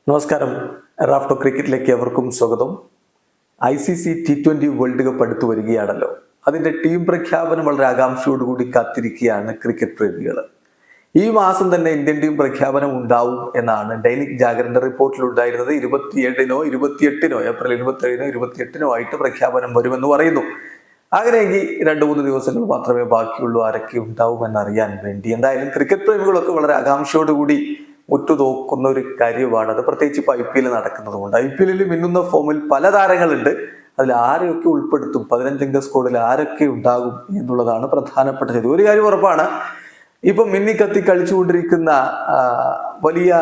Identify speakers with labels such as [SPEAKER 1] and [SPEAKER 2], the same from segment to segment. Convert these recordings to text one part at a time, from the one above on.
[SPEAKER 1] നമസ്കാരം. റാഫ്റ്റോ ക്രിക്കറ്റിലേക്ക് എവർക്കും സ്വാഗതം. ICC T20 world cup അടുത്തു വരികയാണല്ലോ. അതിന്റെ ടീം പ്രഖ്യാപനം വളരെ ആകാംക്ഷയോടുകൂടി കാത്തിരിക്കുകയാണ് ക്രിക്കറ്റ് പ്രേമികൾ. ഈ മാസം തന്നെ ഇന്ത്യൻ ടീം പ്രഖ്യാപനം ഉണ്ടാവും എന്നാണ് ദൈനിക് ജാഗരന്റെ റിപ്പോർട്ടിൽ ഉണ്ടായിരുന്നത്. 27-നോ 28-നോ ഏപ്രിൽ 27-നോ 28-നോ ആയിട്ട് പ്രഖ്യാപനം വരുമെന്ന് പറയുന്നു. അങ്ങനെയെങ്കിൽ 2-3 ദിവസങ്ങൾ മാത്രമേ ബാക്കിയുള്ളൂ ആരൊക്കെ ഉണ്ടാവുമെന്നറിയാൻ വേണ്ടി. എന്തായാലും ക്രിക്കറ്റ് പ്രേമികളൊക്കെ വളരെ ആകാംക്ഷയോടുകൂടി ഉറ്റുനോക്കുന്ന ഒരു കാര്യമാണ് അത്. പ്രത്യേകിച്ച് ഇപ്പോൾ IPL നടക്കുന്നതുകൊണ്ട് IPL മിന്നുന്ന ഫോമിൽ പല താരങ്ങളുണ്ട്. അതിൽ ആരെയൊക്കെ ഉൾപ്പെടുത്തും, 15-അംഗ സ്ക്വാഡിൽ ആരൊക്കെ ഉണ്ടാകും എന്നുള്ളതാണ് പ്രധാനപ്പെട്ട ചോദ്യം. ഒരു കാര്യം ഉറപ്പാണ്, ഇപ്പൊ മിന്നിക്കത്തി കളിച്ചുകൊണ്ടിരിക്കുന്ന വലിയ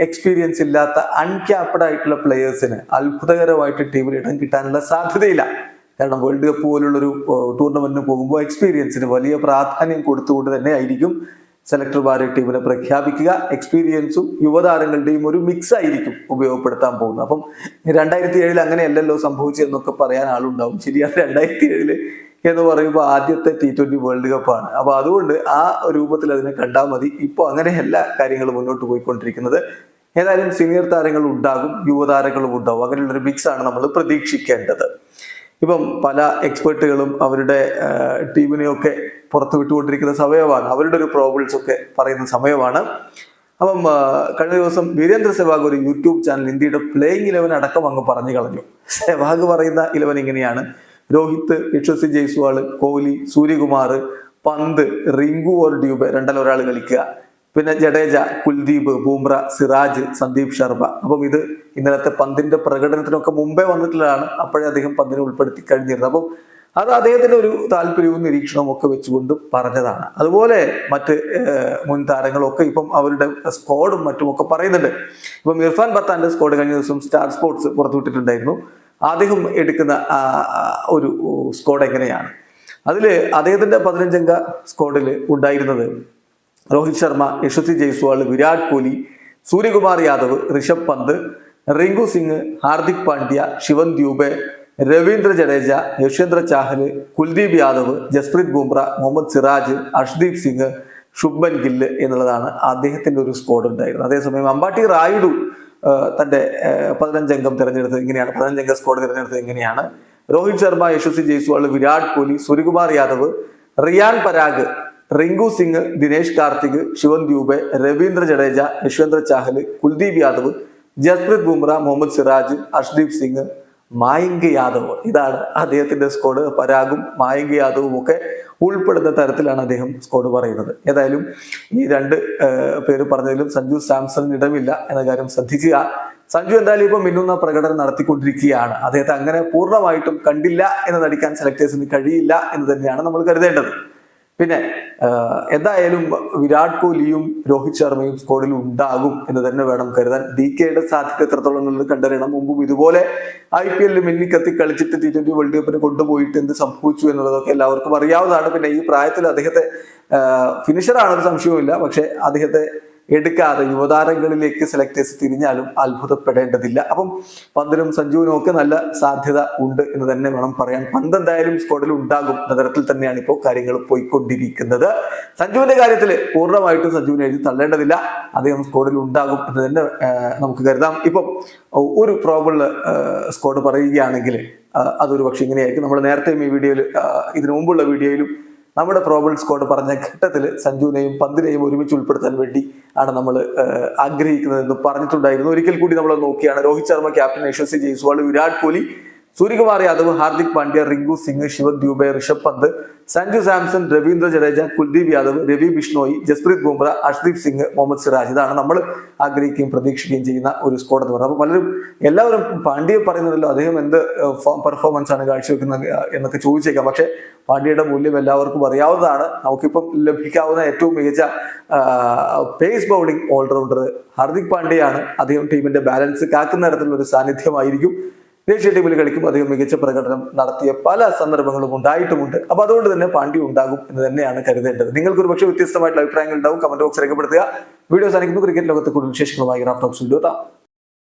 [SPEAKER 1] എക്സ്പീരിയൻസ് ഇല്ലാത്ത അൺക്യാപ്ഡ് ആയിട്ടുള്ള പ്ലെയേഴ്സിന് അത്ഭുതകരമായിട്ട് ടീമിൽ ഇടം കിട്ടാനുള്ള സാധ്യതയില്ല. കാരണം വേൾഡ് കപ്പ് പോലുള്ളൊരു ടൂർണമെന്റിന് പോകുമ്പോൾ എക്സ്പീരിയൻസിന് വലിയ പ്രാധാന്യം കൊടുത്തുകൊണ്ട് തന്നെ ആയിരിക്കും സെലക്ടർമാരെ ടീമിനെ പ്രഖ്യാപിക്കുക. എക്സ്പീരിയൻസും യുവതാരങ്ങളുടെയും ഒരു മിക്സ് ആയിരിക്കും ഉപയോഗപ്പെടുത്താൻ പോകുന്നത്. അപ്പം 2007 അങ്ങനെയല്ലല്ലോ സംഭവിച്ചതെന്നൊക്കെ പറയാൻ ആളുണ്ടാവും. ശരിയാണ്, 2007 എന്ന് പറയുമ്പോൾ ആദ്യത്തെ T20 വേൾഡ് കപ്പാണ്. അപ്പൊ അതുകൊണ്ട് ആ രൂപത്തിൽ അതിനെ കണ്ടാൽ മതി. ഇപ്പോൾ അങ്ങനെയല്ല കാര്യങ്ങൾ മുന്നോട്ട് പോയിക്കൊണ്ടിരിക്കുന്നത്. ഏതായാലും സീനിയർ താരങ്ങൾ ഉണ്ടാകും, യുവതാരങ്ങളും ഉണ്ടാകും. അങ്ങനെയുള്ളൊരു മിക്സ് ആണ് നമ്മൾ പ്രതീക്ഷിക്കേണ്ടത്. ഇപ്പം പല എക്സ്പെർട്ടുകളും അവരുടെ ടീമിനെയൊക്കെ പുറത്തു വിട്ടുകൊണ്ടിരിക്കുന്ന സമയമാണ്. അവരുടെ ഒരു പ്രോബിൾസ് ഒക്കെ പറയുന്ന സമയമാണ്. അപ്പം കഴിഞ്ഞ ദിവസം വീരേന്ദ്ര സെവാഗ് ഒരു യൂട്യൂബ് ചാനൽ ഇന്ത്യയുടെ പ്ലേയിങ് 11 അടക്കം അങ്ങ് പറഞ്ഞു കളഞ്ഞു. സെവാഗ് പറയുന്ന 11 ഇങ്ങനെയാണ്: രോഹിത്, യശസ്വി ജയ്സ്വാൾ, കോഹ്ലി, സൂര്യകുമാർ, പന്ത്, റിങ്കു ഓർ ഡ്യൂബെ, രണ്ടിൽ ഒരാൾ കളിക്കുക, പിന്നെ ജഡേജ, കുൽദീപ്, ബൂംറ, സിറാജ്, സന്ദീപ് ശർമ്മ. അപ്പം ഇത് ഇന്നലത്തെ പന്തിന്റെ പ്രകടനത്തിനൊക്കെ മുമ്പേ വന്നിട്ടുള്ളതാണ്. അപ്പോഴേ അദ്ദേഹം പന്തിനെ ഉൾപ്പെടുത്തി കഴിഞ്ഞിരുന്നത്. അപ്പം അത് അദ്ദേഹത്തിന്റെ ഒരു താല്പര്യവും നിരീക്ഷണവും ഒക്കെ വെച്ചുകൊണ്ട് പറഞ്ഞതാണ്. അതുപോലെ മറ്റ് മുൻ താരങ്ങളൊക്കെ ഇപ്പം അവരുടെ സ്ക്വാഡും മറ്റുമൊക്കെ പറയുന്നുണ്ട്. ഇപ്പം ഇർഫാൻ പത്താന്റെ സ്ക്വാഡ് കഴിഞ്ഞ ദിവസം സ്റ്റാർ സ്പോർട്സ് പുറത്തുവിട്ടിട്ടുണ്ടായിരുന്നു. അദ്ദേഹം എടുക്കുന്ന ഒരു സ്ക്വാഡ് എങ്ങനെയാണ്, അതിൽ അദ്ദേഹത്തിന്റെ 15-അംഗ സ്ക്വാഡിൽ ഉണ്ടായിരുന്നത് രോഹിത് ശർമ്മ, യശസ്വി ജയ്സ്വാൾ, വിരാട് കോഹ്ലി, സൂര്യകുമാർ യാദവ്, ഋഷഭ് പന്ത്, റിങ്കു സിംഗ്, ഹാർദിക് പാണ്ഡ്യ, ശിവൻ ദ്യൂബെ, രവീന്ദ്ര ജഡേജ, യശ്വേന്ദ്ര ചാഹൽ, കുൽദീപ് യാദവ്, ജസ്പ്രീത് ബുംറ, മുഹമ്മദ് സിറാജ്, അർഷ്ദീപ് സിംഗ്, ശുഭ്മൻ ഗില്ല് എന്നുള്ളതാണ് അദ്ദേഹത്തിന്റെ ഒരു സ്ക്വാഡ് ഉണ്ടായിരുന്നത്. അതേസമയം അമ്പാട്ടി റായിഡു തന്റെ 15-അംഗം തിരഞ്ഞെടുത്തത് ഇങ്ങനെയാണ്, 15-അംഗ സ്ക്വാഡ് തിരഞ്ഞെടുത്തത് ഇങ്ങനെയാണ്: രോഹിത് ശർമ്മ, യശസ്വി ജയ്സ്വാൾ, വിരാട് കോഹ്ലി, സൂര്യകുമാർ യാദവ്, റിയാൻ പരാഗ്, റിങ്കു സിംഗ്, ദിനേശ് കാർത്തിക്, ശിവൻ ദ്യൂബെ, രവീന്ദ്ര ജഡേജ, യശ്വേന്ദ്ര ചാഹൽ, കുൽദീപ് യാദവ്, ജസ്പ്രീത് ബുംറ, മുഹമ്മദ് സിറാജ്, അർഷ്ദീപ് സിംഗ്, മായങ്ക് യാദവ്. ഇതാണ് അദ്ദേഹത്തിന്റെ സ്ക്വാഡ്. പരാഗും മായങ്ക് യാദവും ഒക്കെ ഉൾപ്പെടുന്ന തരത്തിലാണ് അദ്ദേഹം സ്ക്വാഡ് പറയുന്നത്. ഏതായാലും ഈ രണ്ട് പേര് പറഞ്ഞതിലും സഞ്ജു സാംസണിന് ഇടമില്ല എന്ന കാര്യം ശ്രദ്ധിക്കുക. സഞ്ജു എന്തായാലും ഇപ്പൊ മിന്നുന്ന പ്രകടനം നടത്തിക്കൊണ്ടിരിക്കുകയാണ്. അദ്ദേഹത്തെ അങ്ങനെ പൂർണ്ണമായിട്ടും കണ്ടില്ല എന്ന് നടിക്കാൻ സെലക്ടേഴ്സിന് കഴിയില്ല എന്ന് തന്നെയാണ് നമ്മൾ കരുതേണ്ടത്. പിന്നെ എന്തായാലും വിരാട് കോഹ്ലിയും രോഹിത് ശർമ്മയും സ്ക്വാഡിൽ ഉണ്ടാകും എന്ന് തന്നെ വേണം കരുതാൻ. DKയുടെ സാധ്യത എത്രത്തോളം എന്നുള്ളത് കണ്ടറിയണം. മുമ്പും ഇതുപോലെ IPL മിന്നിക്കത്തി കളിച്ചിട്ട് T20 വേൾഡ് കപ്പിന് കൊണ്ടുപോയിട്ട് എന്ത് സംഭവിച്ചു എന്നുള്ളതൊക്കെ എല്ലാവർക്കും അറിയാവുന്നതാണ്. പിന്നെ ഈ പ്രായത്തിൽ അദ്ദേഹത്തെ ഫിനിഷറാണെന്ന് സംശയവുമില്ല. പക്ഷെ അദ്ദേഹത്തെ എടുക്കാതെ യുവതാരങ്ങളിലേക്ക് സെലക്ടേഴ്സ് തിരിഞ്ഞാലും അത്ഭുതപ്പെടേണ്ടതില്ല. അപ്പം പന്തിനും സഞ്ജുവിനും ഒക്കെ നല്ല സാധ്യത ഉണ്ട് എന്ന് തന്നെ വേണം പറയാൻ. പന്ത് എന്തായാലും സ്ക്വാഡിൽ ഉണ്ടാകും എന്ന തരത്തിൽ തന്നെയാണ് ഇപ്പോൾ കാര്യങ്ങൾ പോയിക്കൊണ്ടിരിക്കുന്നത്. സഞ്ജുവിന്റെ കാര്യത്തിൽ പൂർണ്ണമായിട്ടും സഞ്ജുവിനെ എഴുതി തള്ളേണ്ടതില്ല. അദ്ദേഹം സ്ക്വാഡിൽ ഉണ്ടാകും എന്ന് തന്നെ നമുക്ക് കരുതാം. ഇപ്പം ഒരു പ്രോബിൾ സ്ക്വാഡ് പറയുകയാണെങ്കിൽ അതൊരു പക്ഷെ ഇങ്ങനെയായിരിക്കും. നമ്മൾ നേരത്തെയും ഈ വീഡിയോയിൽ, ഇതിനു മുമ്പുള്ള വീഡിയോയിലും നമ്മുടെ പ്രോബിൾ സ്ക്വാഡ് പറഞ്ഞ ഘട്ടത്തിൽ സഞ്ജുവിനെയും പന്തിനെയും ഒരുമിച്ച് ഉൾപ്പെടുത്താൻ വേണ്ടി ആണ് നമ്മൾ ആഗ്രഹിക്കുന്നതെന്ന് പറഞ്ഞിട്ടുണ്ടായിരുന്നു. ഒരിക്കൽ കൂടി നമ്മൾ നോക്കിയാണ്: രോഹിത് ശർമ്മ ക്യാപ്റ്റൻ, യശസ്വി ജയ്സ്വാൾ, വിരാട് കോഹ്ലി, സൂര്യകുമാർ യാദവ്, ഹാർദിക് പാണ്ഡ്യ, റിങ്കു സിംഗ്, ശിവൻ ദ്യൂബെ, ഋഷഭ് പന്ത്, സഞ്ജു സാംസൺ, രവീന്ദ്ര ജഡേജ, കുൽദീപ് യാദവ്, രവി ബിഷ്ണോയി, ജസ്പ്രീത് ബുംറ, അർഷ്ദീപ് സിംഗ്, മുഹമ്മദ് സിറാജ്. ഇതാണ് നമ്മൾ ആഗ്രഹിക്കുകയും പ്രതീക്ഷിക്കുകയും ചെയ്യുന്ന ഒരു സ്ക്വാഡ് എന്ന് പറയുന്നത്. അപ്പോൾ എല്ലാവരും പാണ്ഡ്യയെ പറയുന്നതല്ലോ, അദ്ദേഹം എന്ത് പെർഫോമൻസ് ആണ് കാഴ്ചവെക്കുന്നത് എന്നൊക്കെ ചോദിച്ചേക്കാം. പക്ഷെ പാണ്ഡ്യയുടെ മൂല്യം എല്ലാവർക്കും അറിയാവുന്നതാണ്. നമുക്കിപ്പം ലഭിക്കാവുന്ന ഏറ്റവും മികച്ച പേസ് ബൗളിംഗ് ഓൾറൗണ്ടർ ഹാർദിക് പാണ്ഡ്യയാണ്. അദ്ദേഹം ടീമിന്റെ ബാലൻസ് കാക്കുന്ന തരത്തിലുള്ള ഒരു സാന്നിധ്യമായിരിക്കും. ദേശീയ ടീമിൽ കളിക്കുമ്പോൾ അദ്ദേഹം മികച്ച പ്രകടനം നടത്തിയ പല സന്ദർഭങ്ങളും ഉണ്ടായിട്ടുമുണ്ട്. അപ്പൊ അതുകൊണ്ട് തന്നെ പാണ്ഡ്യ ഉണ്ടാകും എന്ന് തന്നെയാണ് കരുതേണ്ടത്. നിങ്ങൾക്ക് ഒരു പക്ഷേ വ്യത്യസ്തമായിട്ടുള്ള അഭിപ്രായങ്ങൾ ഉണ്ടാവും. കമന്റ് ബോക്സ് രേഖപ്പെടുത്തുക. വീഡിയോ സാധിക്കുന്നു. ക്രിക്കറ്റ് ലോകത്തെ കൂടുതൽ വിശേഷങ്ങളുമായി റാഫ്റ്റോ ടോക്സിൽ എത്താം.